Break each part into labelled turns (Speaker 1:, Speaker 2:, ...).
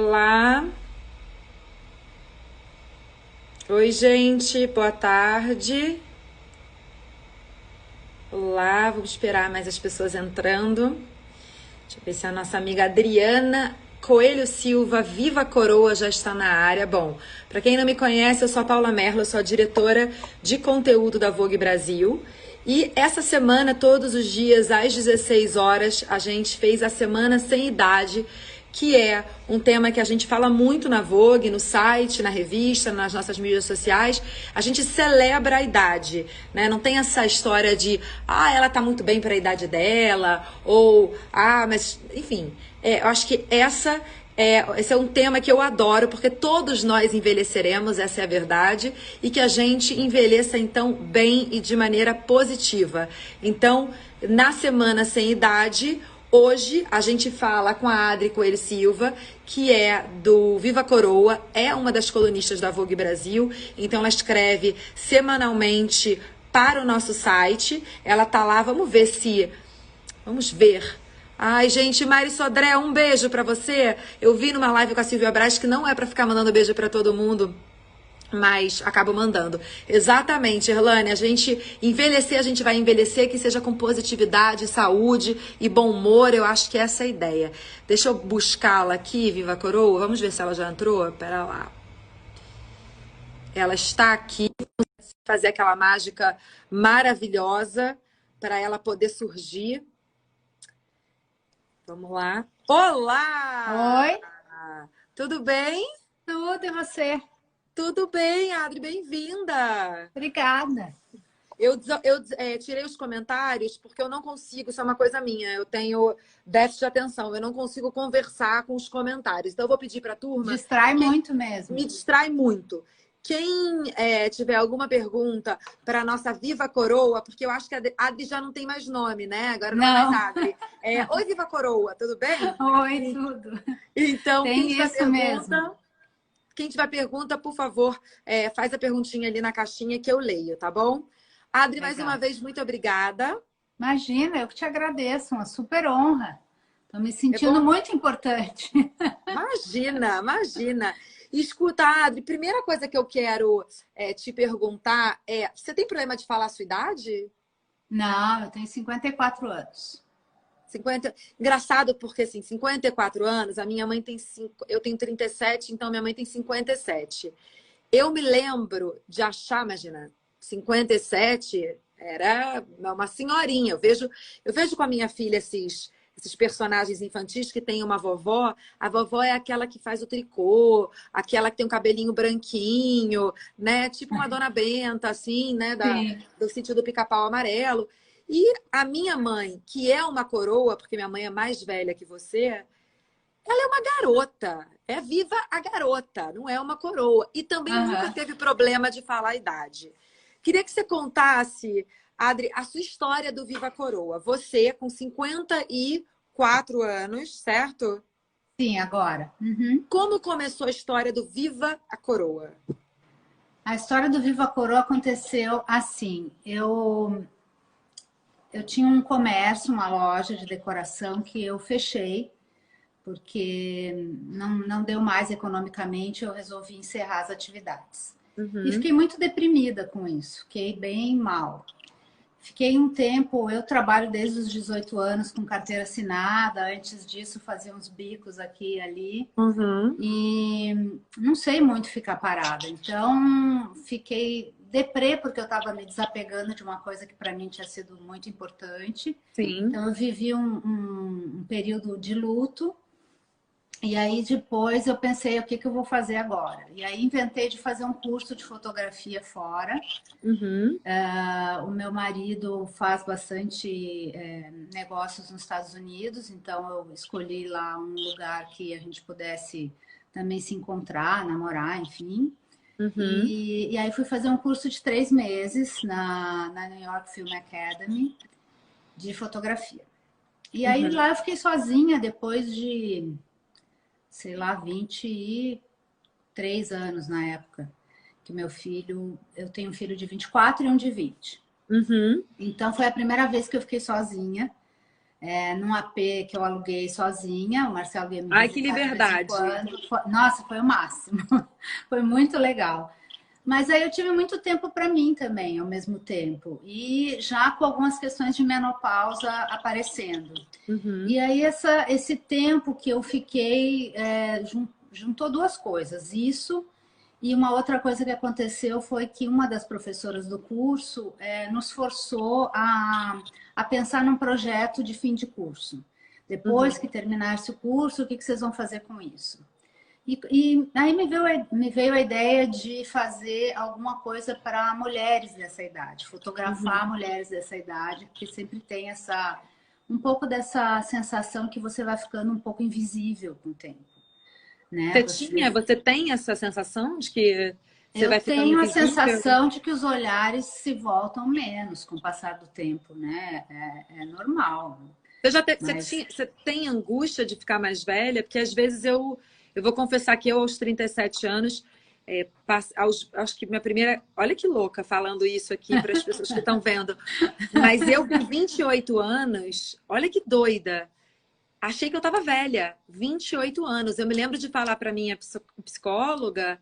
Speaker 1: Olá. Oi, gente. Boa tarde. Olá, vamos esperar mais as pessoas entrando. Deixa eu ver se a nossa amiga Adriana Coelho Silva, Viva Coroa, já está na área. Bom, para quem não me conhece, eu sou a Paula Merlo, eu sou a diretora de conteúdo da Vogue Brasil. E essa semana, todos os dias, às 16 horas, a gente fez a Semana Sem Idade, que é um tema que a gente fala muito na Vogue, no site, na revista, nas nossas mídias sociais. A gente celebra a idade, né? Não tem essa história de, ela tá muito bem para a idade dela, ou, mas, enfim, eu acho que esse é um tema que eu adoro, porque todos nós envelheceremos, essa é a verdade, e que a gente envelheça, então, bem e de maneira positiva. Então, na Semana Sem Idade, hoje a gente fala com a Adri Coelho Silva, que é do Viva Coroa, é uma das colunistas da Vogue Brasil, então ela escreve semanalmente para o nosso site. Ela tá lá, vamos ver. Ai, gente, Mari Sodré, um beijo pra você. Eu vi numa live com a Silvia Braz que não é pra ficar mandando beijo pra todo mundo, mas acabo mandando. Exatamente, Erlane, a gente vai envelhecer, que seja com positividade, saúde e bom humor. Eu acho que essa é a ideia. Deixa eu buscá-la aqui, Viva Coroa. Vamos ver se ela já entrou. Pera lá. Ela está aqui. Fazer aquela mágica maravilhosa para ela poder surgir. Vamos lá. Olá!
Speaker 2: Oi,
Speaker 1: Tudo bem?
Speaker 2: tudo e você?
Speaker 1: Tudo bem, Adri, bem-vinda!
Speaker 2: Obrigada.
Speaker 1: Eu tirei os comentários porque eu não consigo, isso é uma coisa minha, eu tenho déficit de atenção, eu não consigo conversar com os comentários. Então, eu vou pedir para a turma,
Speaker 2: Distrai
Speaker 1: quem
Speaker 2: muito mesmo.
Speaker 1: me distrai muito. Quem tiver alguma pergunta para a nossa Viva Coroa, porque eu acho que a Adri já não tem mais nome, né? Agora não é mais
Speaker 2: Não.
Speaker 1: Adri. Oi, Viva Coroa, tudo bem?
Speaker 2: Oi, tudo.
Speaker 1: Então,
Speaker 2: Tem isso mesmo.
Speaker 1: quem tiver pergunta, por favor, faz a perguntinha ali na caixinha que eu leio, tá bom? Adri, mais uma
Speaker 2: Legal.
Speaker 1: vez, muito obrigada.
Speaker 2: Imagina, eu que te agradeço, uma super honra. Estou me
Speaker 1: É
Speaker 2: sentindo
Speaker 1: bom?
Speaker 2: muito importante.
Speaker 1: Imagina, imagina. Escuta, Adri, primeira coisa que eu quero te perguntar você tem problema de falar a sua idade?
Speaker 2: Não, eu tenho 54 anos.
Speaker 1: 50. Engraçado porque, assim, 54 anos, a minha mãe tem eu tenho 37, então minha mãe tem 57. Eu me lembro de achar, imagina, 57 era uma senhorinha. Eu vejo com a minha filha esses personagens infantis que tem uma vovó. A vovó é aquela que faz o tricô, aquela que tem um cabelinho branquinho, né? Tipo uma Dona Benta, assim, né?
Speaker 2: Sim.
Speaker 1: Do sítio do Pica-Pau Amarelo. E a minha mãe, que é uma coroa, porque minha mãe é mais velha que você, ela é uma garota. É viva a garota, não é uma coroa. E também nunca
Speaker 2: Aham.
Speaker 1: teve problema de falar a idade. Queria que você contasse, Adri, a sua história do Viva a Coroa. Você, com 54 anos, certo?
Speaker 2: Sim, agora. Uhum.
Speaker 1: Como começou a história do Viva a Coroa?
Speaker 2: A história do Viva Coroa aconteceu assim. Eu tinha um comércio, uma loja de decoração que eu fechei porque não deu mais economicamente, eu resolvi encerrar as atividades. E
Speaker 1: Uhum.
Speaker 2: fiquei muito deprimida com isso, fiquei bem mal. Fiquei um tempo, eu trabalho desde os 18 anos com carteira assinada, antes disso fazia uns bicos aqui e ali,
Speaker 1: Uhum.
Speaker 2: e não sei muito ficar parada. Então, fiquei deprê porque eu estava me desapegando de uma coisa que para mim tinha sido muito importante.
Speaker 1: Sim.
Speaker 2: Então, eu vivi um período de luto. E aí depois eu pensei, o que que eu vou fazer agora? E aí inventei de fazer um curso de fotografia fora.
Speaker 1: Uhum.
Speaker 2: O meu marido faz bastante negócios nos Estados Unidos, então eu escolhi lá um lugar que a gente pudesse também se encontrar, namorar, enfim.
Speaker 1: Uhum.
Speaker 2: E aí fui fazer um curso de 3 meses na New York Film Academy de fotografia. E aí
Speaker 1: Uhum.
Speaker 2: lá eu fiquei sozinha depois de, sei lá, 23 anos na época. Que meu filho, eu tenho um filho de 24 e um de 20.
Speaker 1: Uhum.
Speaker 2: Então foi a primeira vez que eu fiquei sozinha. num AP que eu aluguei sozinha. O Marcelo ia me
Speaker 1: Ai, que
Speaker 2: visitar de vez em
Speaker 1: liberdade.
Speaker 2: quando. Nossa, foi o máximo. Foi muito legal. Mas aí eu tive muito tempo para mim também, ao mesmo tempo. E já com algumas questões de menopausa aparecendo.
Speaker 1: Uhum,
Speaker 2: E aí esse tempo que eu fiquei juntou duas coisas. Isso e uma outra coisa que aconteceu foi que uma das professoras do curso nos forçou a pensar num projeto de fim de curso. Depois
Speaker 1: uhum.
Speaker 2: que terminasse o curso, o que vocês vão fazer com isso? E aí me veio a ideia de fazer alguma coisa para mulheres dessa idade,
Speaker 1: Uhum.
Speaker 2: fotografar mulheres dessa idade, porque sempre tem um pouco dessa sensação que você vai ficando um pouco invisível com o tempo, né?
Speaker 1: Você tem essa sensação de que você
Speaker 2: Eu
Speaker 1: vai ficando
Speaker 2: tenho a
Speaker 1: invisível?
Speaker 2: sensação de que os olhares se voltam menos com o passar do tempo, né? É normal, mas
Speaker 1: Você tem angústia de ficar mais velha? Porque às vezes eu vou confessar que eu, aos 37 anos, acho que minha primeira. Olha que louca falando isso aqui para as pessoas que estão vendo. Mas eu, com 28 anos, olha que doida. Achei que eu estava velha, 28 anos. Eu me lembro de falar para minha psicóloga.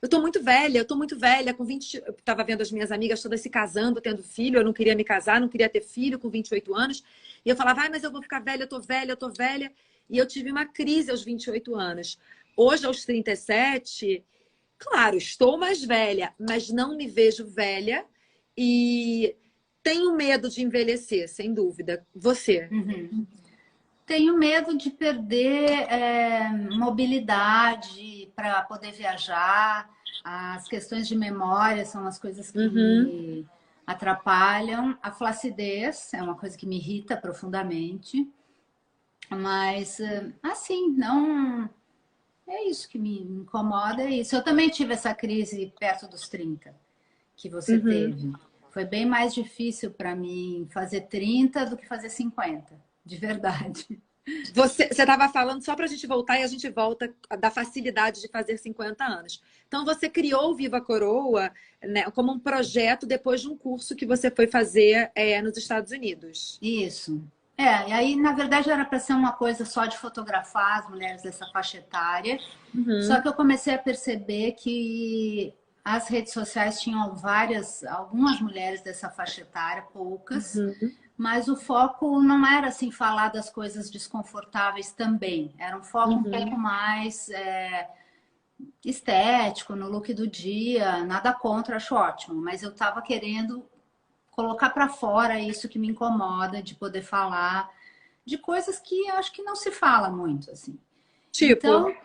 Speaker 1: Eu tô muito velha, com 20, eu tava vendo as minhas amigas todas se casando, tendo filho, eu não queria me casar, não queria ter filho com 28 anos, e eu falava, ai, mas eu vou ficar velha, eu tô velha, eu tô velha, e eu tive uma crise aos 28 anos. Hoje, aos 37, claro, estou mais velha, mas não me vejo velha e tenho medo de envelhecer, sem dúvida. Você?
Speaker 2: uhum. Tenho medo de perder mobilidade para poder viajar. As questões de memória são as coisas que
Speaker 1: Uhum.
Speaker 2: me atrapalham. A flacidez é uma coisa que me irrita profundamente. Mas, assim, não. É isso que me incomoda, é isso. Eu também tive essa crise perto dos 30 que você
Speaker 1: Uhum.
Speaker 2: teve. Foi bem mais difícil para mim fazer 30 do que fazer 50, de verdade.
Speaker 1: Você estava falando, só para a gente voltar e a gente volta da facilidade de fazer 50 anos. Então, você criou o Viva Coroa, né, como um projeto depois de um curso que você foi fazer nos Estados Unidos.
Speaker 2: Isso. E aí, na verdade, era para ser uma coisa só de fotografar as mulheres dessa faixa etária. Só
Speaker 1: Uhum,
Speaker 2: que eu comecei a perceber que as redes sociais tinham algumas mulheres dessa faixa etária, poucas,
Speaker 1: uhum,
Speaker 2: mas o foco não era assim falar das coisas desconfortáveis também. Era um foco um
Speaker 1: uhum.
Speaker 2: pouco mais estético, no look do dia, nada contra, acho ótimo, mas eu estava querendo colocar para fora isso que me incomoda, de poder falar de coisas que acho que não se fala muito, assim.
Speaker 1: Tipo,
Speaker 2: Então,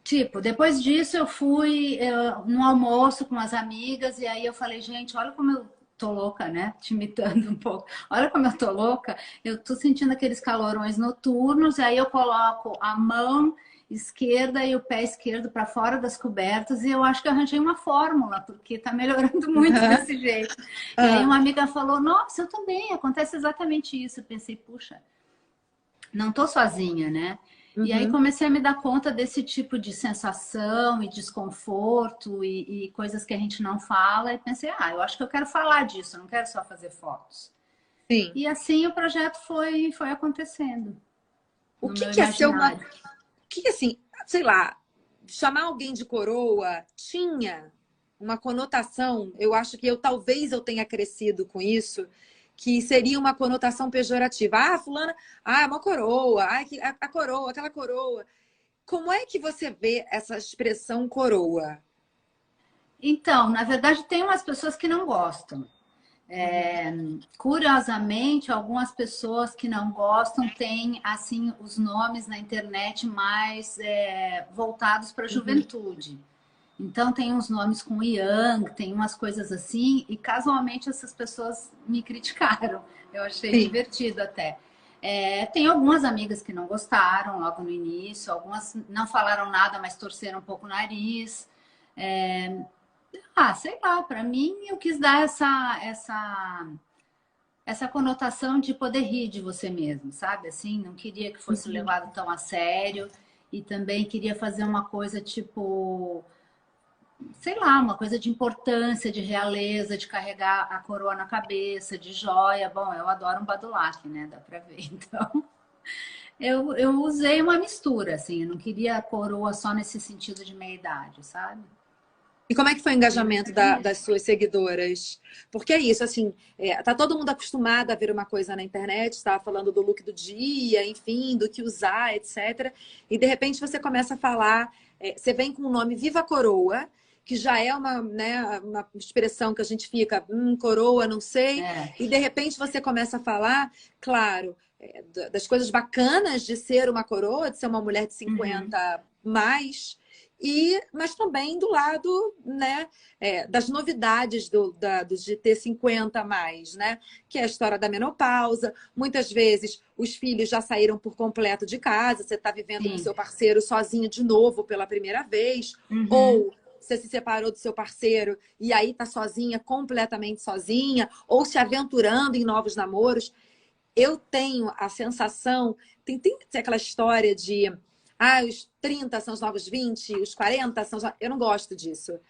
Speaker 2: tipo, depois disso eu fui num almoço com umas amigas e aí eu falei, gente, olha como eu tô louca, né? Te imitando um pouco. Olha como eu tô louca. Eu tô sentindo aqueles calorões noturnos e aí eu coloco a mão esquerda e o pé esquerdo para fora das cobertas e eu acho que eu arranjei uma fórmula, porque tá melhorando muito desse jeito. E aí
Speaker 1: ah,
Speaker 2: uma amiga falou, nossa, eu também, acontece exatamente isso. Eu pensei, puxa, não tô sozinha, né? E aí
Speaker 1: uhum.
Speaker 2: comecei a me dar conta desse tipo de sensação e desconforto e coisas que a gente não fala. E pensei, eu acho que eu quero falar disso, eu não quero só fazer fotos.
Speaker 1: Sim.
Speaker 2: E assim o projeto foi acontecendo
Speaker 1: O
Speaker 2: no
Speaker 1: que
Speaker 2: meu
Speaker 1: que é ser uma,
Speaker 2: imaginário.
Speaker 1: assim, sei lá, chamar alguém de coroa tinha uma conotação, eu acho que talvez eu tenha crescido com isso, que seria uma conotação pejorativa. Ah, fulana, é uma coroa, a coroa, aquela coroa. Como é que você vê essa expressão coroa?
Speaker 2: Então, na verdade, tem umas pessoas que não gostam.
Speaker 1: Uhum,
Speaker 2: Curiosamente, algumas pessoas que não gostam têm assim os nomes na internet mais voltados para a
Speaker 1: uhum,
Speaker 2: juventude. Então tem uns nomes com Yang, tem umas coisas assim, e casualmente essas pessoas me criticaram. Eu achei
Speaker 1: sim.
Speaker 2: divertido até. Tem algumas amigas que não gostaram logo no início, algumas não falaram nada, mas torceram um pouco o nariz. É, sei lá, para mim eu quis dar essa conotação de poder rir de você mesmo, sabe? Assim, não queria que fosse
Speaker 1: Uhum.
Speaker 2: levado tão a sério e também queria fazer uma coisa tipo sei lá, uma coisa de importância, de realeza, de carregar a coroa na cabeça, de joia. Bom, eu adoro um badulaque, né? Dá pra ver. Então, eu usei uma mistura, assim. Eu não queria a coroa só nesse sentido de meia-idade, sabe?
Speaker 1: E como é que foi o engajamento das suas seguidoras? Porque é isso, assim, tá todo mundo acostumado a ver uma coisa na internet, estava falando do look do dia, enfim, do que usar, etc. E de repente você começa a falar, você vem com o nome Viva Coroa, que já é uma, né, uma expressão que a gente fica, coroa, não sei.
Speaker 2: É.
Speaker 1: E de repente você começa a falar, claro, das coisas bacanas de ser uma coroa, de ser uma mulher de
Speaker 2: Uhum.
Speaker 1: 50 mais. Mas também do lado, né, das novidades do GT 50 a mais, né? Que é a história da menopausa. Muitas vezes os filhos já saíram por completo de casa, você está vivendo com
Speaker 2: Sim.
Speaker 1: seu parceiro sozinho de novo pela primeira vez,
Speaker 2: Uhum.
Speaker 1: ou você se separou do seu parceiro e aí está sozinha, completamente sozinha, ou se aventurando em novos namoros. Eu tenho a sensação, tem aquela história de os 30 são os novos 20, os 40 são os... Eu não gosto disso.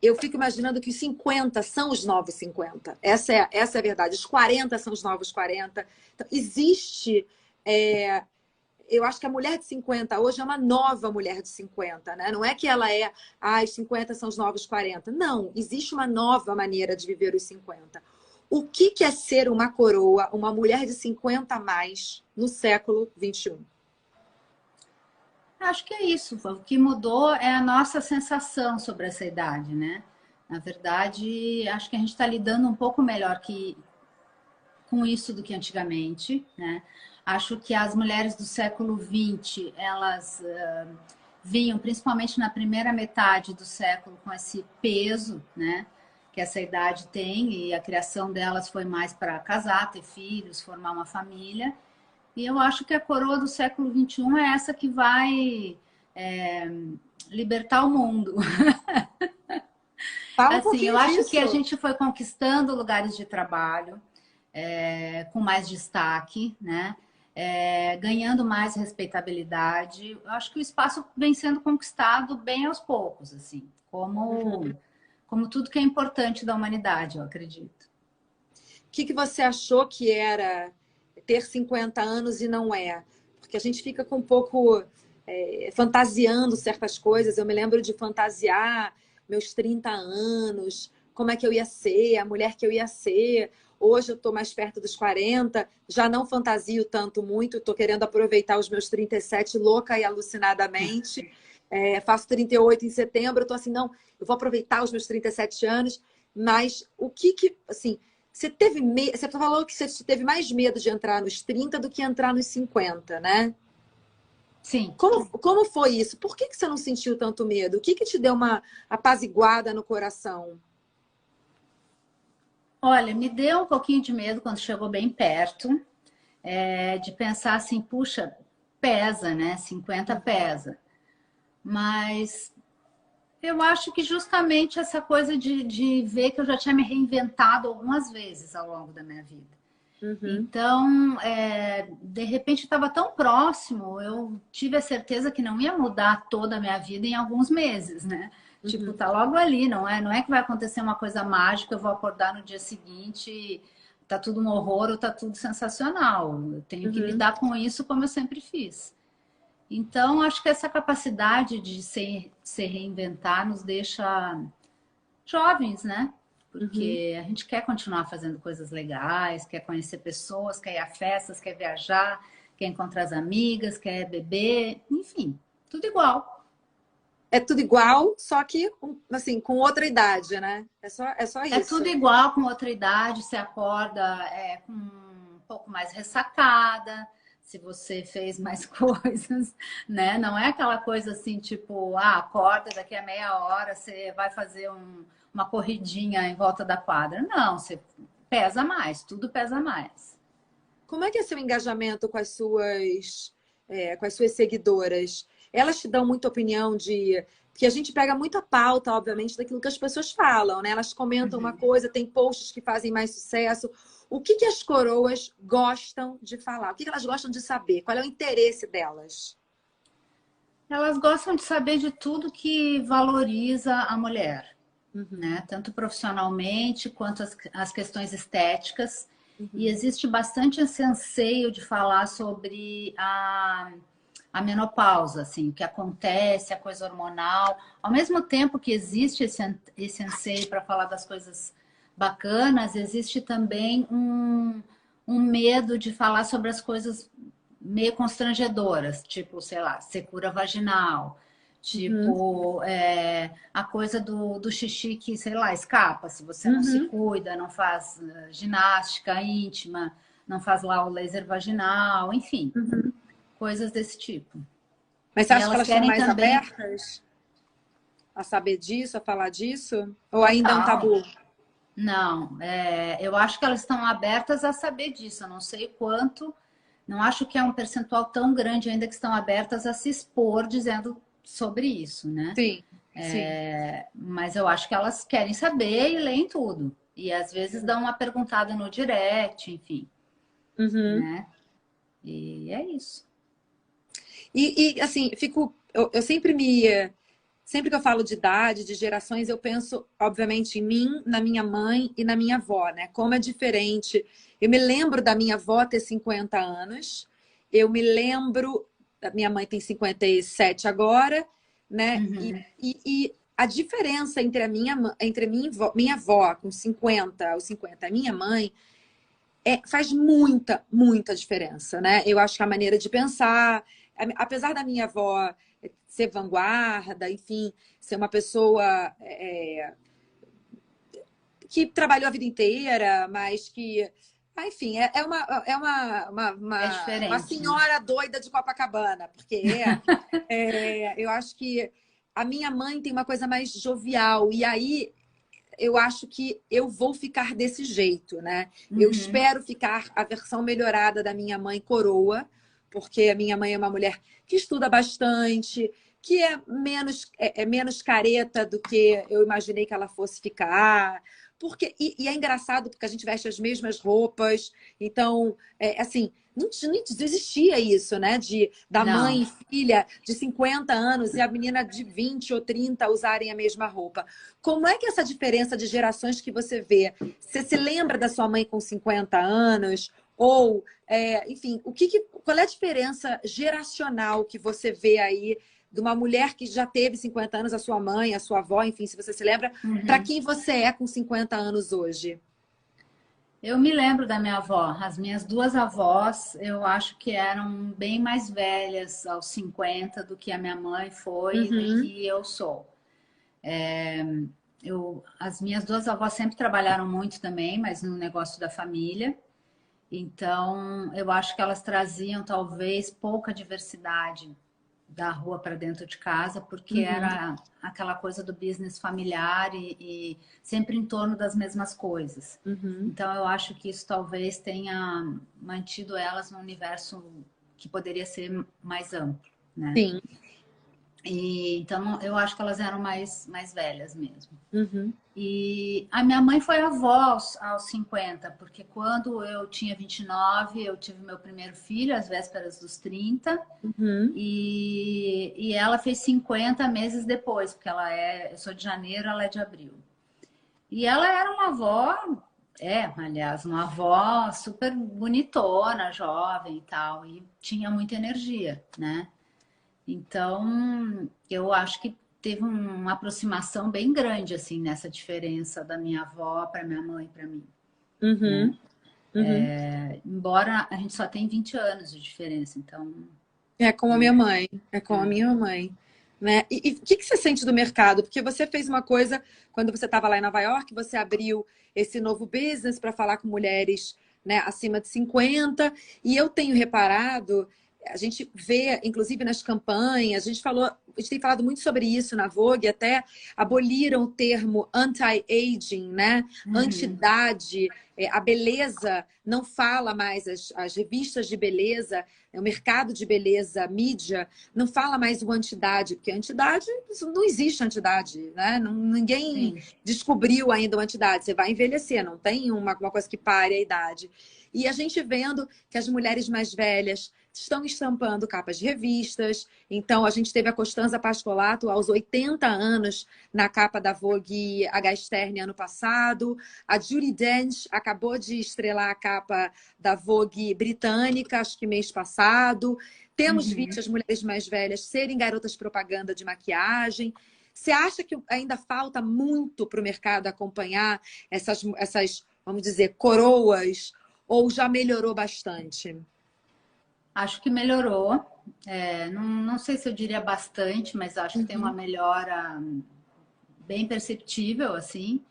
Speaker 1: Eu fico imaginando que os 50 são os novos 50. Essa é a verdade. Os 40 são os novos 40. Então, existe. Eu acho que a mulher de 50 hoje é uma nova mulher de 50, né? Não é que ela os 50 são os novos 40. Não, existe uma nova maneira de viver os 50. O que é ser uma coroa, uma mulher de 50 a mais no século 21?
Speaker 2: Acho que é isso. O que mudou é a nossa sensação sobre essa idade, né? Na verdade, acho que a gente está lidando um pouco melhor com isso do que antigamente, né? Acho que as mulheres do século XX, elas vinham principalmente na primeira metade do século com esse peso, né? Que essa idade tem, e a criação delas foi mais para casar, ter filhos, formar uma família. E eu acho que a coroa do século XXI é essa que vai é, libertar o mundo.
Speaker 1: Fala um
Speaker 2: Assim, eu
Speaker 1: pouquinho
Speaker 2: acho que a
Speaker 1: disso.
Speaker 2: gente foi conquistando lugares de trabalho com mais destaque, né? Ganhando mais respeitabilidade. Eu acho que o espaço vem sendo conquistado bem aos poucos, assim, como tudo que é importante da humanidade, eu acredito.
Speaker 1: O que você achou que era ter 50 anos e não é? Porque a gente fica com um pouco fantasiando certas coisas. Eu me lembro de fantasiar meus 30 anos, como é que eu ia ser, a mulher que eu ia ser. Hoje eu estou mais perto dos 40, já não fantasio tanto muito, estou querendo aproveitar os meus 37 louca e alucinadamente. Faço 38 em setembro, eu estou assim, não, eu vou aproveitar os meus 37 anos, mas assim, você falou que você teve mais medo de entrar nos 30 do que entrar nos 50, né?
Speaker 2: Sim.
Speaker 1: Como foi isso? Por que você não sentiu tanto medo? O que te deu uma apaziguada no coração?
Speaker 2: Olha, me deu um pouquinho de medo quando chegou bem perto, de pensar assim, puxa, pesa, né? 50 pesa. Mas eu acho que justamente essa coisa de ver que eu já tinha me reinventado algumas vezes ao longo da minha vida.
Speaker 1: Uhum,
Speaker 2: Então, de repente, estava tão próximo, eu tive a certeza que não ia mudar toda a minha vida em alguns meses, né? Tipo,
Speaker 1: uhum,
Speaker 2: tá logo ali, não é? Não é que vai acontecer uma coisa mágica, eu vou acordar no dia seguinte, tá tudo um horror ou tá tudo sensacional. Eu tenho que
Speaker 1: uhum,
Speaker 2: lidar com isso como eu sempre fiz. Então, acho que essa capacidade de se reinventar nos deixa jovens, né?
Speaker 1: uhum.
Speaker 2: Porque a gente quer continuar fazendo coisas legais, quer conhecer pessoas, quer ir a festas, quer viajar, quer encontrar as amigas, quer beber, enfim, tudo igual.
Speaker 1: É tudo igual, só que assim, com outra idade, né? É só
Speaker 2: É tudo
Speaker 1: isso.
Speaker 2: igual com outra idade, você acorda com um pouco mais ressacada, se você fez mais coisas, né? Não é aquela coisa assim, tipo, acorda daqui a meia hora, você vai fazer uma corridinha em volta da quadra. Não, você pesa mais, tudo pesa mais.
Speaker 1: Como é que é seu engajamento com as suas seguidoras? Elas te dão muita opinião de... Porque a gente pega muita pauta, obviamente, daquilo que as pessoas falam, né? Elas comentam uma coisa, tem posts que fazem mais sucesso. O que as coroas gostam de falar? O que elas gostam de saber? Qual é o interesse delas?
Speaker 2: Elas gostam de saber de tudo que valoriza a mulher,
Speaker 1: Uhum,
Speaker 2: né? Tanto profissionalmente quanto as questões estéticas. E
Speaker 1: uhum,
Speaker 2: existe bastante esse anseio de falar sobre a menopausa, assim, o que acontece, a coisa hormonal. Ao mesmo tempo que existe esse anseio para falar das coisas bacanas, existe também um medo de falar sobre as coisas meio constrangedoras, tipo, sei lá, secura vaginal,
Speaker 1: uhum,
Speaker 2: tipo, a coisa do xixi que, sei lá, escapa, se você não se
Speaker 1: uhum,
Speaker 2: cuida, não faz ginástica íntima, não faz lá o laser vaginal, enfim,
Speaker 1: uhum.
Speaker 2: coisas desse tipo.
Speaker 1: Mas você
Speaker 2: E
Speaker 1: acha que
Speaker 2: elas
Speaker 1: elas estão
Speaker 2: querem
Speaker 1: mais
Speaker 2: também,
Speaker 1: abertas a saber disso, a falar disso? Ou ainda é um
Speaker 2: total,
Speaker 1: tabu?
Speaker 2: não, eu acho que elas estão abertas a saber disso, eu não sei quanto, não acho que é um percentual tão grande ainda que estão abertas a se expor dizendo sobre isso, né?
Speaker 1: Sim, sim.
Speaker 2: Mas eu acho que elas querem saber e leem tudo. E às vezes dão uma perguntada no direct, enfim,
Speaker 1: Uhum.
Speaker 2: né? E é isso.
Speaker 1: Assim, eu sempre que eu falo de idade, de gerações, eu penso, obviamente, em mim, na minha mãe e na minha avó, né? Como é diferente. Eu me lembro da minha avó ter 50 anos, eu me lembro, da minha mãe tem 57 agora, né?
Speaker 2: Uhum.
Speaker 1: E a diferença entre minha avó com 50 ou 50 e a minha mãe faz muita, muita diferença, né? Eu acho que a maneira de pensar, apesar da minha avó ser vanguarda, enfim, ser uma pessoa que trabalhou a vida inteira, mas que, enfim,
Speaker 2: É
Speaker 1: uma
Speaker 2: diferente, né?
Speaker 1: senhora doida de Copacabana, porque eu acho que a minha mãe tem uma coisa mais jovial, e aí eu acho que eu vou ficar desse jeito, né? Eu
Speaker 2: Uhum.
Speaker 1: espero ficar a versão melhorada da minha mãe coroa, porque a minha mãe é uma mulher que estuda bastante, que é menos careta do que eu imaginei que ela fosse ficar. E é engraçado porque a gente veste as mesmas roupas, então, assim, não existia isso, né? Da mãe
Speaker 2: Não,
Speaker 1: e filha de 50 anos e a menina de 20 ou 30 usarem a mesma roupa. Como é que essa diferença de gerações que você vê? Você se lembra da sua mãe com 50 anos? Ou, enfim, qual é a diferença geracional que você vê aí de uma mulher que já teve 50 anos, a sua mãe, a sua avó, enfim, se você se lembra, para
Speaker 2: uhum.
Speaker 1: quem você é com 50 anos hoje?
Speaker 2: Eu me lembro da minha avó. As minhas duas avós, eu acho que eram bem mais velhas aos 50 do que a minha mãe foi e do
Speaker 1: Uhum,
Speaker 2: que eu sou. As minhas duas avós sempre trabalharam muito também, mas no negócio da família. Então, eu acho que elas traziam talvez pouca diversidade da rua para dentro de casa, porque
Speaker 1: uhum,
Speaker 2: era aquela coisa do business familiar e sempre em torno das mesmas coisas.
Speaker 1: uhum.
Speaker 2: Então, eu acho que isso talvez tenha mantido elas num universo que poderia ser mais amplo, né?
Speaker 1: Sim.
Speaker 2: Então, eu acho que elas eram mais velhas mesmo.
Speaker 1: Uhum,
Speaker 2: E a minha mãe foi avó aos 50, porque quando eu tinha 29, eu tive meu primeiro filho, às vésperas dos 30,
Speaker 1: uhum.
Speaker 2: e ela fez 50 meses depois, porque eu sou de janeiro, ela é de abril. E ela era uma avó, aliás, uma avó super bonitona, jovem e tal, e tinha muita energia, né? Então, eu acho que teve uma aproximação bem grande assim nessa diferença da minha avó para minha mãe para mim, né?
Speaker 1: Uhum, uhum.
Speaker 2: Embora a gente só tem 20 anos de diferença, então,
Speaker 1: É com a minha
Speaker 2: né?
Speaker 1: mãe, é com a minha mãe, né? E o que você sente do mercado? Porque você fez uma coisa quando você estava lá em Nova York, você abriu esse novo business para falar com mulheres, né, acima de 50, e eu tenho reparado, a gente vê, inclusive nas campanhas, a gente tem falado muito sobre isso na Vogue, até aboliram o termo anti-aging, né?
Speaker 2: Uhum,
Speaker 1: Antidade, a beleza não fala mais, as revistas de beleza o mercado de beleza, mídia, não fala mais o antidade, porque antidade, não existe antidade, né? Ninguém
Speaker 2: sim.
Speaker 1: descobriu ainda o antidade. Você vai envelhecer, não tem uma coisa que pare a idade. E a gente vendo que as mulheres mais velhas estão estampando capas de revistas. Então, a gente teve a Costanza Pascolato aos 80 anos na capa da Vogue H Stern ano passado. A Judi Dench acabou de estrelar a capa da Vogue britânica, acho que mês passado. Temos visto as mulheres mais velhas serem garotas propaganda de maquiagem. Você acha que ainda falta muito para o mercado acompanhar essas, vamos dizer, coroas? Ou já melhorou bastante?
Speaker 2: Acho que melhorou. Não sei se eu diria bastante, mas acho que tem uma melhora bem perceptível, assim.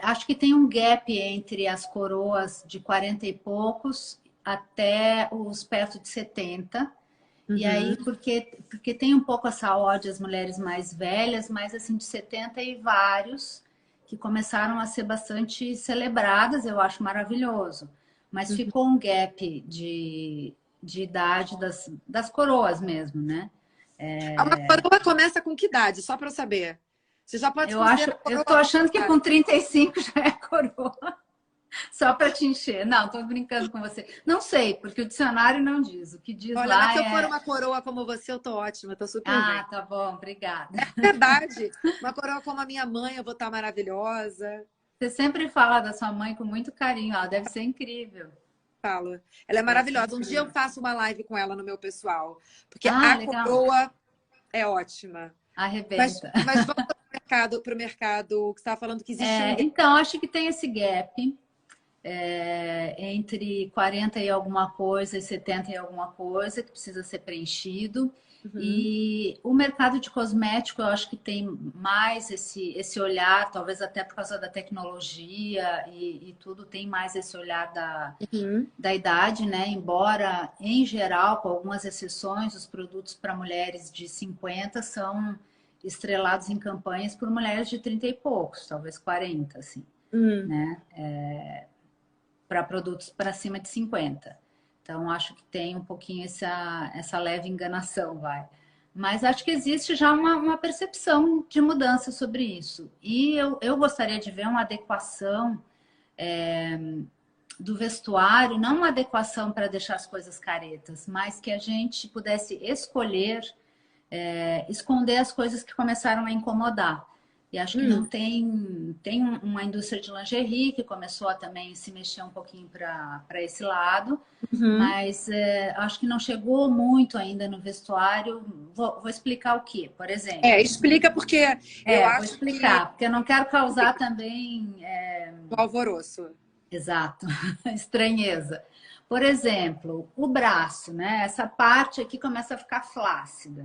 Speaker 2: Acho que tem um gap entre as coroas de 40 e poucos até os perto de 70. E aí, porque tem um pouco essa ode às mulheres mais velhas, mas assim, de 70 e vários, que começaram a ser bastante celebradas, eu acho maravilhoso. Mas ficou um gap de idade das coroas mesmo, né?
Speaker 1: A coroa começa com que idade? Só para eu saber. Você já pode
Speaker 2: Eu tô achando que com 35 já é coroa. Só para te encher. Não, tô brincando com você. Não sei, porque o dicionário não diz. O que diz
Speaker 1: Olha,
Speaker 2: lá
Speaker 1: mas se eu for uma coroa como você, eu tô ótima, tô super bem.
Speaker 2: Tá bom, obrigada.
Speaker 1: É verdade. Uma coroa como a minha mãe, eu vou estar maravilhosa.
Speaker 2: Você sempre fala da sua mãe com muito carinho. Ela deve ser incrível.
Speaker 1: Falo. Ela é maravilhosa. Um dia eu faço uma live com ela no meu pessoal. Porque
Speaker 2: legal.
Speaker 1: coroa é ótima.
Speaker 2: Arrebenta.
Speaker 1: Mas vamos para o mercado que você estava falando que existe
Speaker 2: Então, acho que tem esse gap entre 40 e alguma coisa e 70 e alguma coisa que precisa ser preenchido. E o mercado de cosmético, eu acho que tem mais esse olhar, talvez até por causa da tecnologia e tudo, tem mais esse olhar da idade, né? Embora, em geral, com algumas exceções, os produtos para mulheres de 50 são estrelados em campanhas por mulheres de 30 e poucos, talvez 40, assim, né? Para produtos para cima de 50. Então, acho que tem um pouquinho essa leve enganação, vai. Mas acho que existe já uma percepção de mudança sobre isso. E eu gostaria de ver uma adequação do vestuário, não uma adequação para deixar as coisas caretas, mas que a gente pudesse escolher esconder as coisas que começaram a incomodar. E acho que não tem uma indústria de lingerie que começou a também se mexer um pouquinho para esse lado, mas acho que não chegou muito ainda no vestuário. Vou explicar o que, por exemplo.
Speaker 1: Explica porque eu acho
Speaker 2: vou explicar, porque eu não quero causar também
Speaker 1: o alvoroço.
Speaker 2: Exato, estranheza. Por exemplo, o braço, né? Essa parte aqui começa a ficar flácida.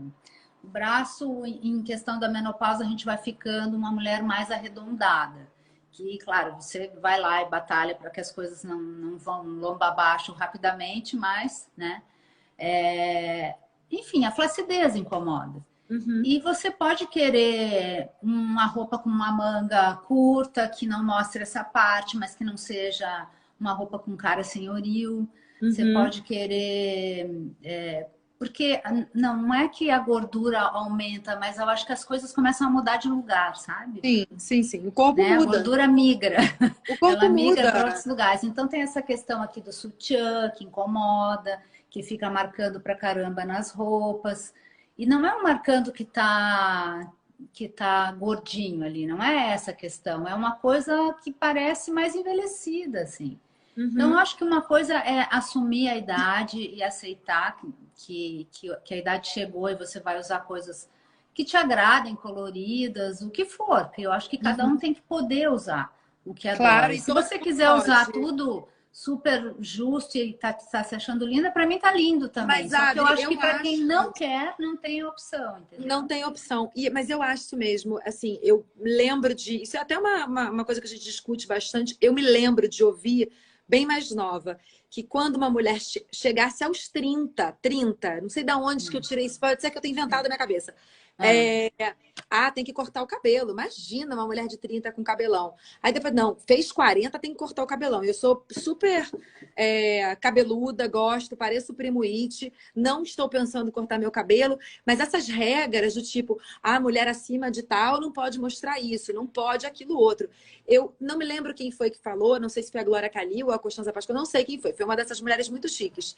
Speaker 2: O braço, em questão da menopausa, a gente vai ficando uma mulher mais arredondada. Que, claro, você vai lá e batalha para que as coisas não vão lomba abaixo rapidamente, mas, né? Enfim, a flacidez incomoda. E você pode querer uma roupa com uma manga curta, que não mostre essa parte, mas que não seja uma roupa com cara senhoril. Você pode querer... porque não é que a gordura aumenta, mas eu acho que as coisas começam a mudar de lugar, sabe?
Speaker 1: Sim. O corpo muda.
Speaker 2: A gordura migra.
Speaker 1: O corpo
Speaker 2: Ela migra
Speaker 1: muda
Speaker 2: para outros lugares. Então tem essa questão aqui do sutiã, que incomoda, que fica marcando pra caramba nas roupas. E não é um marcando que tá gordinho ali, não é essa a questão. É uma coisa que parece mais envelhecida, assim. Então, eu acho que uma coisa é assumir a idade e aceitar que a idade chegou e você vai usar coisas que te agradem, coloridas, o que for. Porque eu acho que cada um tem que poder usar o que adora.
Speaker 1: Claro,
Speaker 2: e se você quiser usar tudo super justo e tá se achando linda, para mim tá lindo também.
Speaker 1: Mas,
Speaker 2: só que eu acho que para quem não quer, não tem opção, entendeu?
Speaker 1: Não tem opção. Mas eu acho mesmo, assim, eu lembro de... Isso é até uma coisa que a gente discute bastante. Eu me lembro de ouvir, bem mais nova, que quando uma mulher chegasse aos 30, não sei de onde que eu tirei isso, pode ser que eu tenha inventado na minha cabeça. Tem que cortar o cabelo. Imagina uma mulher de 30 com cabelão. Aí depois, não, fez 40, tem que cortar o cabelão. Eu sou super cabeluda, gosto, pareço Primo It, não estou pensando em cortar meu cabelo, mas essas regras do tipo, a mulher acima de tal não pode mostrar isso, não pode aquilo outro. Eu não me lembro quem foi que falou, não sei se foi a Glória Calil ou a Costanza Pascoal, não sei quem foi é uma dessas mulheres muito chiques.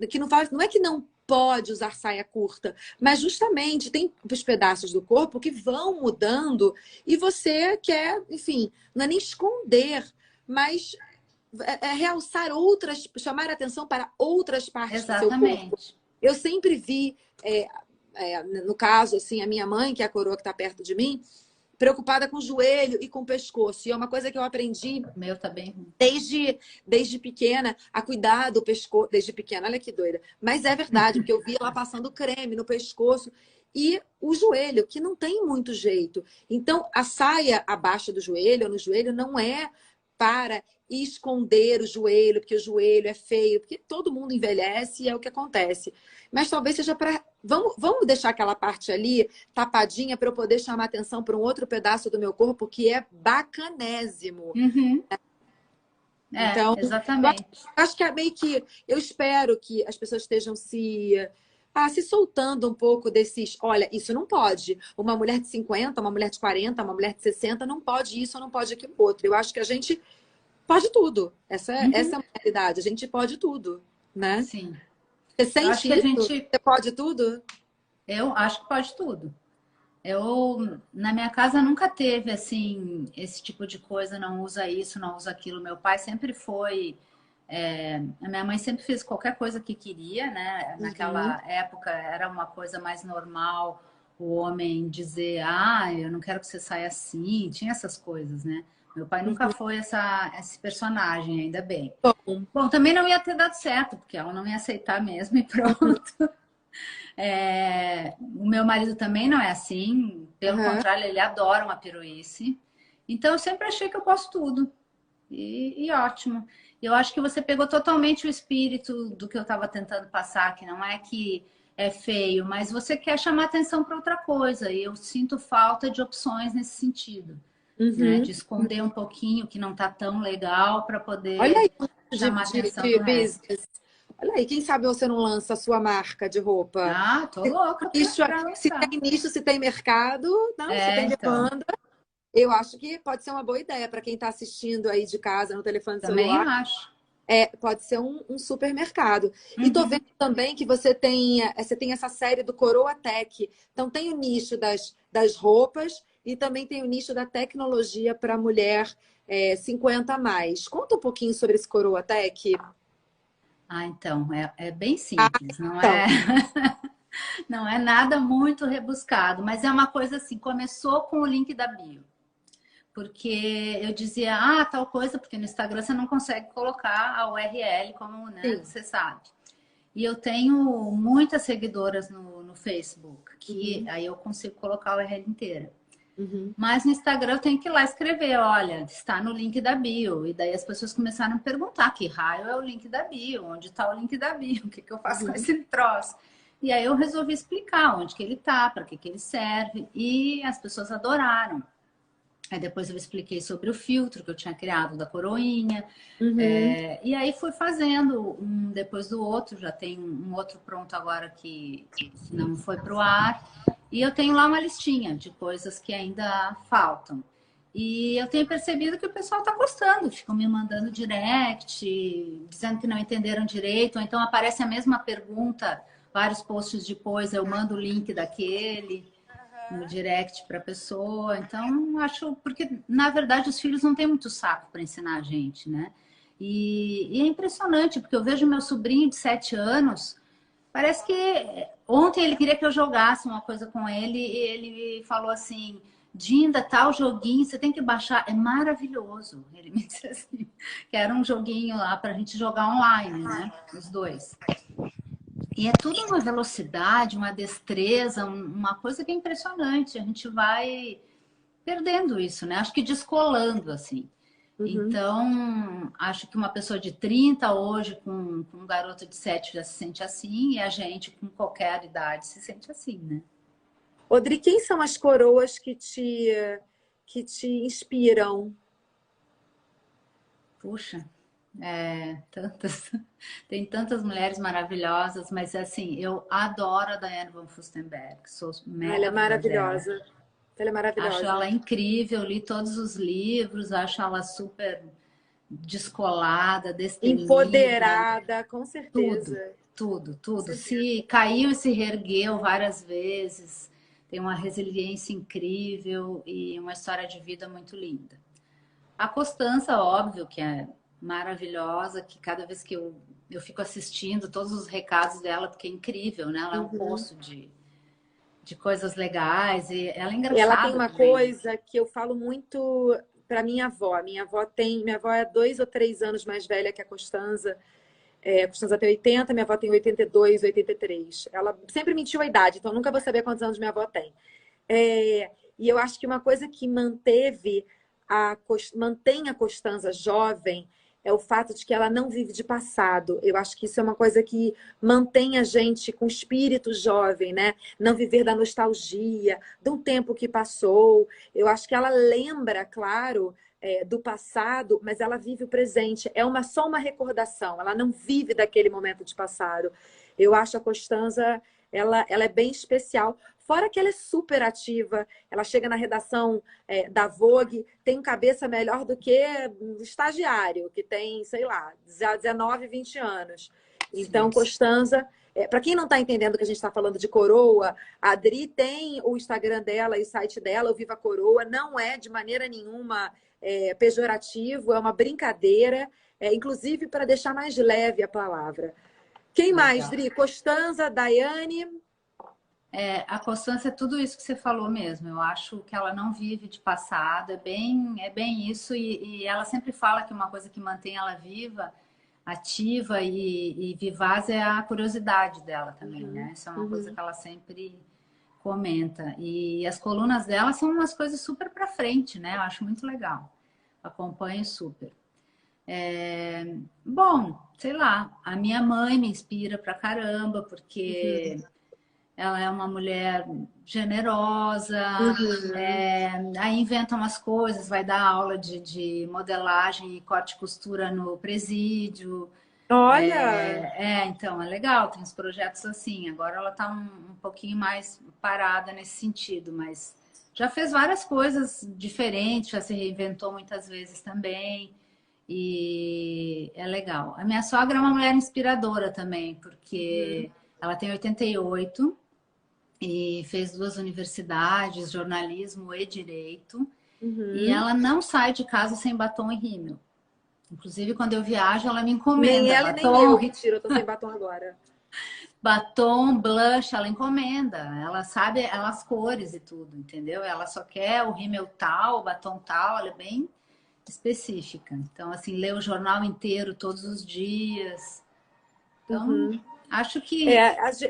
Speaker 1: Que não é que não pode usar saia curta, mas justamente tem os pedaços do corpo que vão mudando e você quer, enfim, não é nem esconder, mas realçar outras, chamar atenção para outras partes do seu corpo.
Speaker 2: Exatamente.
Speaker 1: Eu sempre vi, no caso, assim, a minha mãe, que é a coroa que está perto de mim, preocupada com o joelho e com o pescoço. E é uma coisa que eu aprendi
Speaker 2: O meu tá bem ruim.
Speaker 1: desde pequena, a cuidar do pescoço. Desde pequena, olha que doida. Mas é verdade, porque eu vi ela passando creme no pescoço. E o joelho, que não tem muito jeito. Então, a saia abaixo do joelho, ou no joelho, não é para esconder o joelho, porque o joelho é feio, porque todo mundo envelhece e é o que acontece. Mas talvez seja para... Vamos deixar aquela parte ali tapadinha para eu poder chamar atenção para um outro pedaço do meu corpo que é bacanésimo.
Speaker 2: Uhum.
Speaker 1: Então,
Speaker 2: Exatamente.
Speaker 1: acho que é meio que... Eu espero que as pessoas estejam se soltando um pouco desses... Olha, isso não pode. Uma mulher de 50, uma mulher de 40, uma mulher de 60 não pode isso, não pode aquilo outro. Eu acho que a gente pode tudo. Essa é a realidade. A gente pode tudo, né?
Speaker 2: Sim.
Speaker 1: Você
Speaker 2: Eu acho
Speaker 1: sente
Speaker 2: que a
Speaker 1: isso?
Speaker 2: gente...
Speaker 1: Você pode tudo?
Speaker 2: Eu acho que pode tudo. Na minha casa nunca teve, assim, esse tipo de coisa, não usa isso, não usa aquilo. Meu pai sempre foi... a minha mãe sempre fez qualquer coisa que queria, né? Naquela época era uma coisa mais normal o homem dizer, eu não quero que você saia assim. Tinha essas coisas, né? Meu pai nunca foi esse personagem, ainda bem.
Speaker 1: Bom,
Speaker 2: Bom, também não ia ter dado certo, porque ela não ia aceitar mesmo e pronto. O meu marido também não é assim, pelo contrário, ele adora uma piruíce. Então, eu sempre achei que eu posso tudo. E ótimo. Eu acho que você pegou totalmente o espírito do que eu estava tentando passar, que não é que é feio, mas você quer chamar atenção para outra coisa. E eu sinto falta de opções nesse sentido, né? De esconder um pouquinho o que não está tão legal para
Speaker 1: olha
Speaker 2: poder
Speaker 1: aí,
Speaker 2: chamar atenção
Speaker 1: de
Speaker 2: do resto.
Speaker 1: business. Olha aí, quem sabe você não lança a sua marca de roupa?
Speaker 2: Tô louca para
Speaker 1: Se
Speaker 2: lançar.
Speaker 1: tem nicho, se tem mercado, não, se tem
Speaker 2: Então.
Speaker 1: demanda. Eu acho que pode ser uma boa ideia para quem está assistindo aí de casa, no telefone
Speaker 2: Também
Speaker 1: celular.
Speaker 2: acho.
Speaker 1: Pode ser um supermercado. E tô vendo também que você tem essa série do Coroa Tech. Então tem o nicho das roupas e também tem o nicho da tecnologia para mulher 50 a mais. Conta um pouquinho sobre esse Coroa Tech.
Speaker 2: Então, é bem simples, não
Speaker 1: Então,
Speaker 2: é, não é nada muito rebuscado, mas é uma coisa assim, começou com o link da bio. Porque eu dizia, tal coisa, porque no Instagram você não consegue colocar a URL, como, né,
Speaker 1: sim.
Speaker 2: você sabe. E eu tenho muitas seguidoras no Facebook, que aí eu consigo colocar a URL inteira. Mas no Instagram eu tenho que ir lá escrever, olha, está no link da bio. E daí as pessoas começaram a me perguntar que raio é o link da bio, onde está o link da bio, o que eu faço com esse troço. E aí eu resolvi explicar onde que ele está, para que ele serve, e as pessoas adoraram. Aí depois eu expliquei sobre o filtro que eu tinha criado da coroinha. E aí fui fazendo um depois do outro. Já tem um outro pronto agora que não foi para o ar. E eu tenho lá uma listinha de coisas que ainda faltam. E eu tenho percebido que o pessoal está gostando. Ficam me mandando direct, dizendo que não entenderam direito. Ou então aparece a mesma pergunta, vários posts depois, eu mando o link daquele no direct para a pessoa. Então, acho... Porque, na verdade, os filhos não têm muito saco para ensinar a gente, né? E é impressionante, porque eu vejo meu sobrinho de 7 anos... Parece que ontem ele queria que eu jogasse uma coisa com ele e ele falou assim, Dinda, tal joguinho, você tem que baixar. É maravilhoso. Ele me disse assim, que era um joguinho lá para a gente jogar online, né? Os dois. E é tudo uma velocidade, uma destreza, uma coisa que é impressionante. A gente vai perdendo isso, né? Acho que descolando, assim. Então, acho que uma pessoa de 30 hoje com um garoto de 7 já se sente assim, e a gente com qualquer idade se sente assim, né?
Speaker 1: Odri, quem são as coroas que te inspiram?
Speaker 2: Puxa, tantas. Tem tantas mulheres maravilhosas, mas assim, eu adoro a Diane von Furstenberg, sou
Speaker 1: Ela é
Speaker 2: mega fã dela.
Speaker 1: maravilhosa. Ela é
Speaker 2: Acho
Speaker 1: maravilhosa.
Speaker 2: ela incrível, li todos os livros, acho ela super descolada, destemida,
Speaker 1: Empoderada, com
Speaker 2: tudo,
Speaker 1: certeza.
Speaker 2: tudo,
Speaker 1: Com
Speaker 2: tudo.
Speaker 1: certeza.
Speaker 2: Se caiu e se reergueu várias vezes, tem uma resiliência incrível e uma história de vida muito linda. A Constança, óbvio, que é maravilhosa, que cada vez que eu fico assistindo todos os recados dela, porque é incrível, né? Ela é um
Speaker 1: Uhum.
Speaker 2: poço de coisas legais e ela é
Speaker 1: Ela tem
Speaker 2: engraçada
Speaker 1: uma
Speaker 2: também, né?
Speaker 1: coisa que eu falo muito para minha avó. Minha avó é 2 ou 3 anos mais velha que a Constanza. A Constanza tem 80, minha avó tem 82, 83. Ela sempre mentiu a idade, então nunca vou saber quantos anos minha avó tem. E eu acho que uma coisa que mantém a Constanza jovem é o fato de que ela não vive de passado. Eu acho que isso é uma coisa que mantém a gente com espírito jovem, né? Não viver da nostalgia, de um tempo que passou. Eu acho que ela lembra, claro, do passado, mas ela vive o presente. Só uma recordação. Ela não vive daquele momento de passado. Eu acho a Constanza, ela é bem especial. Fora que ela é super ativa, ela chega na redação da Vogue, tem cabeça melhor do que o estagiário, que tem, sei lá, 19, 20 anos. Então,
Speaker 2: Sim.
Speaker 1: Constanza, para quem não está entendendo que a gente está falando de coroa, a Adri tem o Instagram dela e o site dela, o Viva Coroa, não é de maneira nenhuma pejorativo, é uma brincadeira, inclusive para deixar mais leve a palavra. Quem mais,
Speaker 2: Legal.
Speaker 1: Dri? Constanza, Daiane.
Speaker 2: A Constância é tudo isso que você falou mesmo. Eu acho que ela não vive de passado, é bem isso. E ela sempre fala que uma coisa que mantém ela viva, ativa e vivaz é a curiosidade dela também, né? Isso é uma coisa
Speaker 1: Uhum.
Speaker 2: que ela sempre comenta. E as colunas dela são umas coisas super pra frente, né? Eu acho muito legal. Acompanho super. Bom, sei lá, a minha mãe me inspira pra caramba, porque ela é uma mulher generosa,
Speaker 1: Uhum.
Speaker 2: aí inventa umas coisas, vai dar aula de modelagem e corte e costura no presídio.
Speaker 1: Olha,
Speaker 2: Então, é legal, tem uns projetos assim. Agora ela está um pouquinho mais parada nesse sentido, mas já fez várias coisas diferentes, já se reinventou muitas vezes também. E é legal. A minha sogra é uma mulher inspiradora também, porque ela tem 88 e fez 2 universidades, jornalismo e direito. E
Speaker 1: uhum.
Speaker 2: ela não sai de casa sem batom e rímel. Inclusive, quando eu viajo, ela me
Speaker 1: Nem
Speaker 2: encomenda
Speaker 1: ela e nem
Speaker 2: batom,
Speaker 1: eu. Mentira, eu tô sem batom agora.
Speaker 2: batom, blush, ela encomenda. Ela sabe as cores e tudo, entendeu? Ela só quer o rímel tal, o batom tal, ela é bem específica. Então, assim, lê o jornal inteiro todos os dias. Então,
Speaker 1: Uhum.
Speaker 2: acho que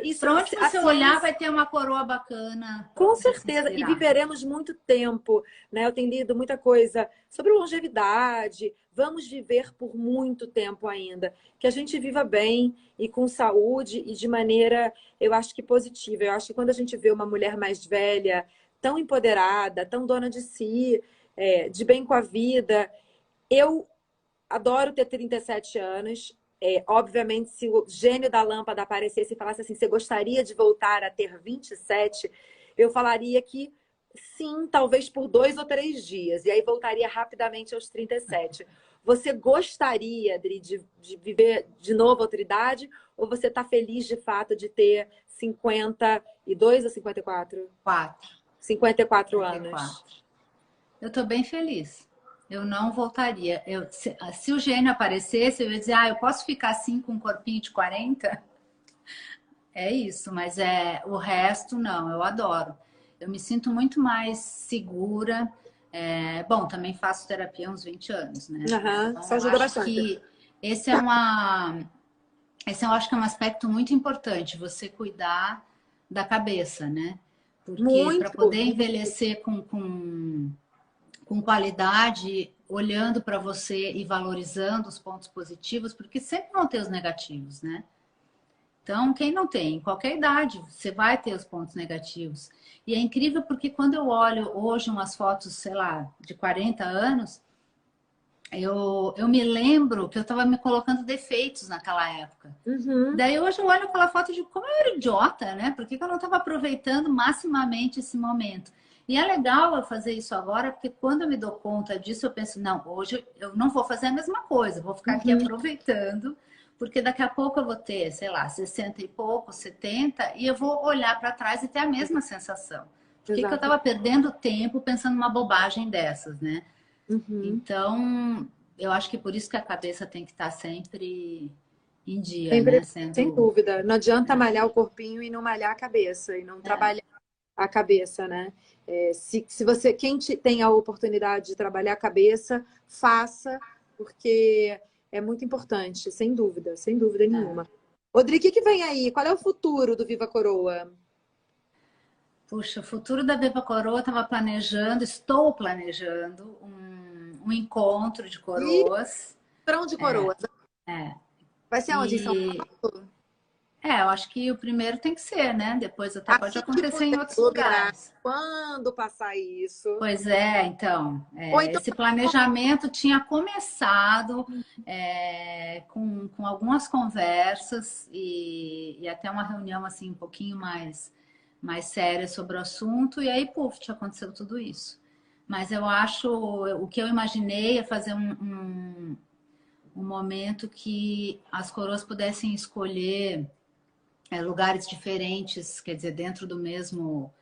Speaker 1: Isso,
Speaker 2: para onde
Speaker 1: a
Speaker 2: você olhar vai
Speaker 1: ciência.
Speaker 2: ter uma coroa bacana para
Speaker 1: Com
Speaker 2: você se
Speaker 1: certeza, e
Speaker 2: inspirar.
Speaker 1: viveremos muito tempo, né? Eu tenho lido muita coisa sobre longevidade. Vamos viver por muito tempo ainda. Que a gente viva bem e com saúde e de maneira, eu acho que positiva. Eu acho que quando a gente vê uma mulher mais velha, tão empoderada, tão dona de si, de bem com a vida, eu adoro ter 37 anos. Obviamente, se o gênio da lâmpada aparecesse e falasse assim, você gostaria de voltar a ter 27? Eu falaria que sim, talvez por 2 ou 3 dias. E aí voltaria rapidamente aos 37. Você gostaria, Adri, de viver de novo a outra idade? Ou você está feliz de fato de ter 52 ou 54?
Speaker 2: 4,
Speaker 1: 54 anos.
Speaker 2: 54. Eu estou bem feliz. Eu não voltaria. Se o gênio aparecesse, eu ia dizer, eu posso ficar assim com um corpinho de 40? É isso, mas o resto não, eu adoro. Eu me sinto muito mais segura. Bom, também faço terapia há uns 20 anos, né?
Speaker 1: Aham,
Speaker 2: Então
Speaker 1: isso
Speaker 2: eu
Speaker 1: ajuda
Speaker 2: acho
Speaker 1: bastante.
Speaker 2: que esse é uma, esse eu acho que é um aspecto muito importante, você cuidar da cabeça, né? Porque para
Speaker 1: Muito.
Speaker 2: poder envelhecer com qualidade, olhando para você e valorizando os pontos positivos, porque sempre vão ter os negativos, né? Então, quem não tem, em qualquer idade, você vai ter os pontos negativos. E é incrível porque quando eu olho hoje umas fotos, sei lá, de 40 anos, eu me lembro que eu estava me colocando defeitos naquela época.
Speaker 1: Uhum.
Speaker 2: Daí hoje eu olho aquela foto de como eu era idiota, né? Por que eu não estava aproveitando maximamente esse momento? E é legal eu fazer isso agora, porque quando eu me dou conta disso, eu penso, não, hoje eu não vou fazer a mesma coisa, vou ficar aqui aproveitando, porque daqui a pouco eu vou ter, sei lá, 60 e pouco, 70, e eu vou olhar para trás e ter a mesma sensação. Por que que eu
Speaker 1: Exato.
Speaker 2: estava perdendo tempo pensando numa bobagem dessas, né?
Speaker 1: Uhum.
Speaker 2: Então, eu acho que por isso que a cabeça tem que estar sempre em dia, né?
Speaker 1: Sempre, sem
Speaker 2: Sendo.
Speaker 1: dúvida. Não adianta malhar o corpinho e não malhar a cabeça, e não
Speaker 2: É,
Speaker 1: trabalhar a cabeça, né? Se você, tem a oportunidade de trabalhar a cabeça, faça, porque é muito importante, sem dúvida
Speaker 2: é.
Speaker 1: nenhuma. Rodrigo, o que vem aí? Qual é o futuro do Viva Coroa?
Speaker 2: Puxa, o futuro da Viva Coroa estava planejando, estou planejando um encontro de
Speaker 1: E
Speaker 2: coroas.
Speaker 1: Verão de Coroas.
Speaker 2: É.
Speaker 1: Vai ser onde? Em São
Speaker 2: E
Speaker 1: Paulo?
Speaker 2: eu acho que o primeiro tem que ser, né? Depois até pode
Speaker 1: Assim que
Speaker 2: acontecer em
Speaker 1: puder
Speaker 2: outros
Speaker 1: aglomerar,
Speaker 2: lugares.
Speaker 1: quando passar isso.
Speaker 2: Pois é, então,
Speaker 1: Ou então,
Speaker 2: esse planejamento tinha começado com algumas conversas e até uma reunião assim um pouquinho mais séria sobre o assunto, e aí, puf, aconteceu tudo isso. Mas eu acho, o que eu imaginei é fazer um momento que as coroas pudessem escolher lugares diferentes, quer dizer, dentro do mesmo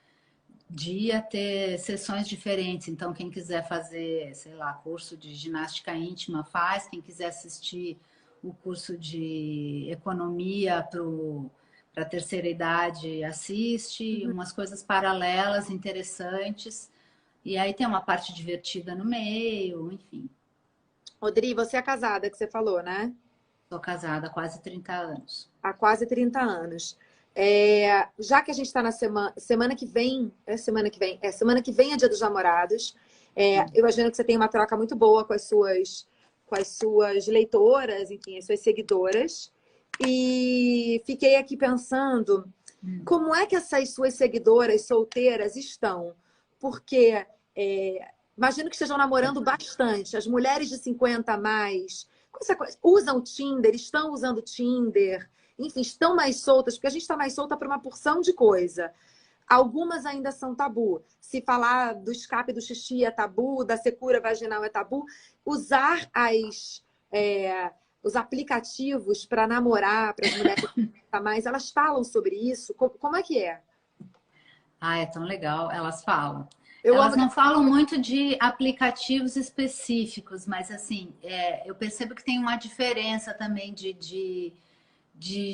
Speaker 2: dia ter sessões diferentes. Então, quem quiser fazer, sei lá, curso de ginástica íntima faz, quem quiser assistir o curso de economia para a terceira idade assiste, umas coisas paralelas, interessantes. E aí tem uma parte divertida no meio, enfim.
Speaker 1: Rodri, você é casada, que você falou, né?
Speaker 2: Sou casada há quase 30 anos.
Speaker 1: Há quase 30 anos. Já que a gente está na semana que vem, semana que vem é Dia dos Namorados. Eu imagino que você tem uma troca muito boa com as suas leitoras, enfim, as suas seguidoras. E fiquei aqui pensando como é que essas suas seguidoras solteiras estão? Porque imagino que estejam namorando bastante. As mulheres de 50 a mais usam Tinder, estão usando Tinder, enfim, estão mais soltas, porque a gente está mais solta para uma porção de coisa. Algumas ainda são tabu. Se falar do escape do xixi é tabu, da secura vaginal é tabu, usar os aplicativos para namorar, para as mulheres a mais, elas falam sobre isso? Como é que é?
Speaker 2: Ah, é tão legal, elas falam.
Speaker 1: Eu
Speaker 2: Elas
Speaker 1: amo.
Speaker 2: não falam muito de aplicativos específicos, mas assim, eu percebo que tem uma diferença também de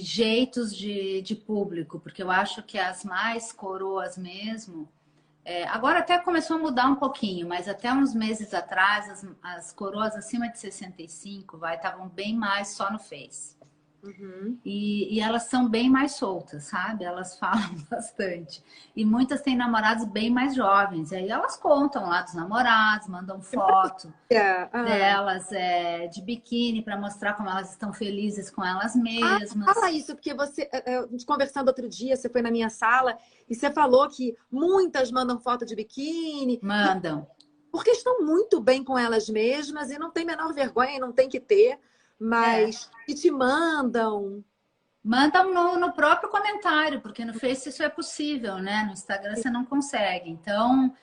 Speaker 2: jeitos de público, porque eu acho que as mais coroas mesmo, agora até começou a mudar um pouquinho, mas até uns meses atrás, as coroas acima de 65, estavam bem mais só no Face.
Speaker 1: Uhum.
Speaker 2: E elas são bem mais soltas, sabe? Elas falam bastante. E muitas têm namorados bem mais jovens. E aí elas contam lá dos namorados, mandam foto
Speaker 1: Ah.
Speaker 2: delas de biquíni para mostrar como elas estão felizes com elas
Speaker 1: Ah, fala
Speaker 2: mesmas.
Speaker 1: isso, porque a gente conversando outro dia, você foi na minha sala e você falou que muitas mandam foto de biquíni,
Speaker 2: Mandam.
Speaker 1: porque estão muito bem com elas mesmas e não tem menor vergonha e não tem que ter,
Speaker 2: É.
Speaker 1: mas e te mandam.
Speaker 2: Mandam no próprio comentário, porque no Face isso é possível, né? No Instagram você não consegue. Então,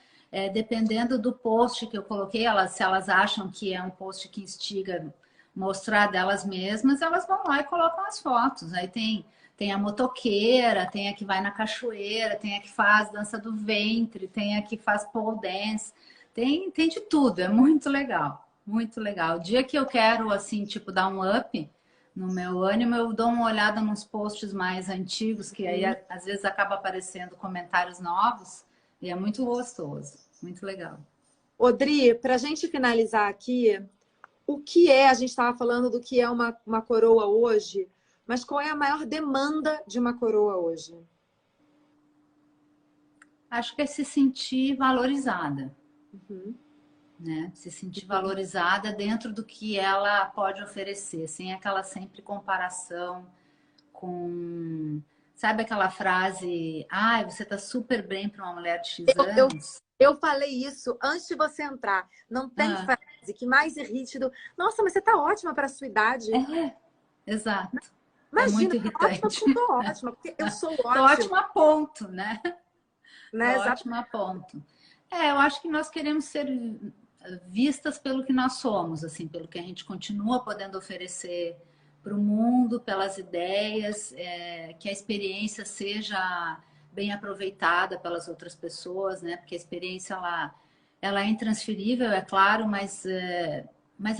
Speaker 2: dependendo do post que eu coloquei, se elas acham que é um post que instiga mostrar delas mesmas, elas vão lá e colocam as fotos. Aí tem a motoqueira, tem a que vai na cachoeira, tem a que faz dança do ventre, tem a que faz pole dance, tem de tudo, é muito legal, muito legal. O dia que eu quero, assim, tipo, dar um up no meu ânimo, eu dou uma olhada nos posts mais antigos, que aí às vezes acaba aparecendo comentários novos, e é muito gostoso, muito legal.
Speaker 1: Odri, para a gente finalizar aqui, o que é, a gente estava falando do que é uma coroa hoje, mas qual é a maior demanda de uma coroa hoje?
Speaker 2: Acho que é se sentir valorizada,
Speaker 1: Uhum.
Speaker 2: né? Se sentir valorizada dentro do que ela pode oferecer, sem aquela sempre comparação com. Sabe aquela frase, você tá super bem para uma mulher de X
Speaker 1: Eu,
Speaker 2: anos?
Speaker 1: eu falei isso antes de você entrar. Não tem
Speaker 2: Ah,
Speaker 1: frase que mais irrite do. Nossa, mas você tá ótima para a sua idade.
Speaker 2: exato. É
Speaker 1: Imagina,
Speaker 2: muito
Speaker 1: tô ótima
Speaker 2: irritante.
Speaker 1: porque eu tô ótima, porque eu sou
Speaker 2: Tô
Speaker 1: ótima,
Speaker 2: ótima a ponto, né? Tô
Speaker 1: né? Exato.
Speaker 2: ótima a ponto. Eu acho que nós queremos ser vistas pelo que nós somos, assim, pelo que a gente continua podendo oferecer para o mundo, pelas ideias, que a experiência seja bem aproveitada pelas outras pessoas, né? Porque a experiência ela é intransferível, é claro, mas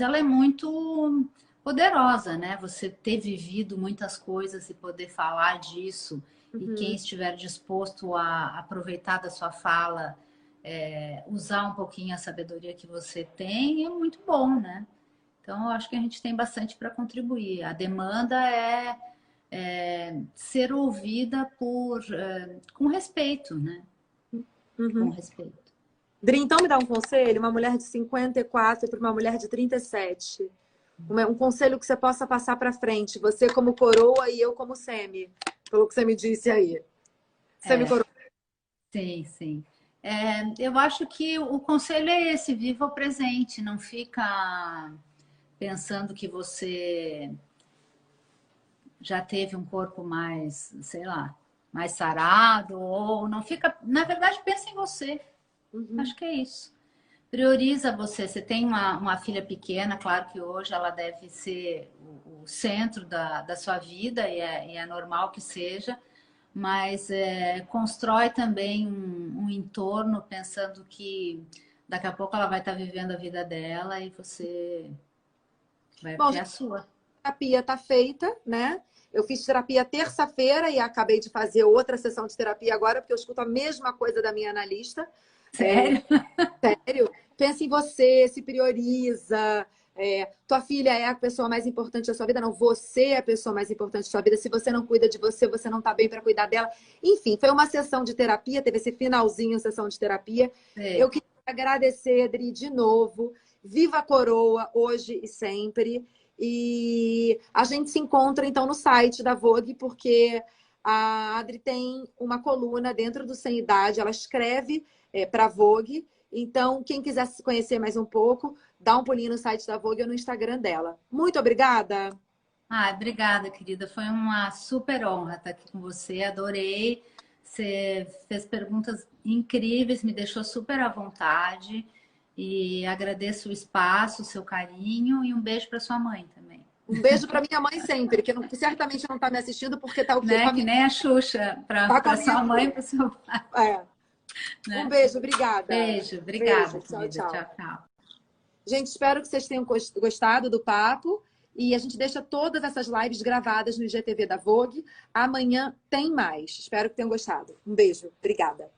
Speaker 2: ela é muito poderosa, né? Você ter vivido muitas coisas e poder falar disso, e quem estiver disposto a aproveitar da sua fala, usar um pouquinho a sabedoria que você tem, é muito bom, né? Então, eu acho que a gente tem bastante para contribuir. A demanda é ser ouvida com respeito, né? Com respeito.
Speaker 1: Dri, então me dá um conselho, uma mulher de 54 para uma mulher de 37. Um conselho que você possa passar para frente, você como coroa e eu como semi, pelo que você me disse aí. Semi-coroa.
Speaker 2: Sim, sim. Eu acho que o conselho é esse, viva o presente, não fica pensando que você já teve um corpo mais, sei lá, mais sarado, ou não fica. Na verdade, pensa em você. Acho que é isso. Prioriza você. Você tem uma filha pequena, claro que hoje ela deve ser o centro da sua vida, e é normal que seja, mas constrói também um entorno pensando que daqui a pouco ela vai estar vivendo a vida dela e você vai
Speaker 1: Bom,
Speaker 2: ter a sua.
Speaker 1: a terapia está feita, né? Eu fiz terapia terça-feira e acabei de fazer outra sessão de terapia agora, porque eu escuto a mesma coisa da minha analista.
Speaker 2: Sério?
Speaker 1: Sério? Pensa em você, se prioriza. Tua filha é a pessoa mais importante da sua vida. Não, você é a pessoa mais importante da sua vida. Se você não cuida de você, você não está bem para cuidar dela. Enfim, foi uma sessão de terapia, teve esse finalzinho, sessão de terapia. Eu queria agradecer, Adri, de novo. Viva a coroa, hoje e sempre. E a gente se encontra, então, no site da Vogue, porque a Adri tem uma coluna dentro do Sem Idade. Ela escreve para a Vogue. Então, quem quiser se conhecer mais um pouco, dá um pulinho no site da Vogue ou no Instagram dela. Muito obrigada.
Speaker 2: Obrigada, querida. Foi uma super honra estar aqui com você. Adorei. Você fez perguntas incríveis, me deixou super à vontade. E agradeço o espaço, o seu carinho e um beijo para sua mãe também.
Speaker 1: Um beijo para minha mãe sempre, que certamente não está me assistindo porque está o quê?
Speaker 2: Né? Que nem a Xuxa, para sua mãe e para seu pai.
Speaker 1: Né? Um beijo, obrigada.
Speaker 2: Beijo, obrigada,
Speaker 1: beijo,
Speaker 2: querida.
Speaker 1: tchau,
Speaker 2: Tchau, tchau.
Speaker 1: Gente, espero que vocês tenham gostado do papo. E a gente deixa todas essas lives gravadas no IGTV da Vogue. Amanhã tem mais. Espero que tenham gostado. Um beijo. Obrigada.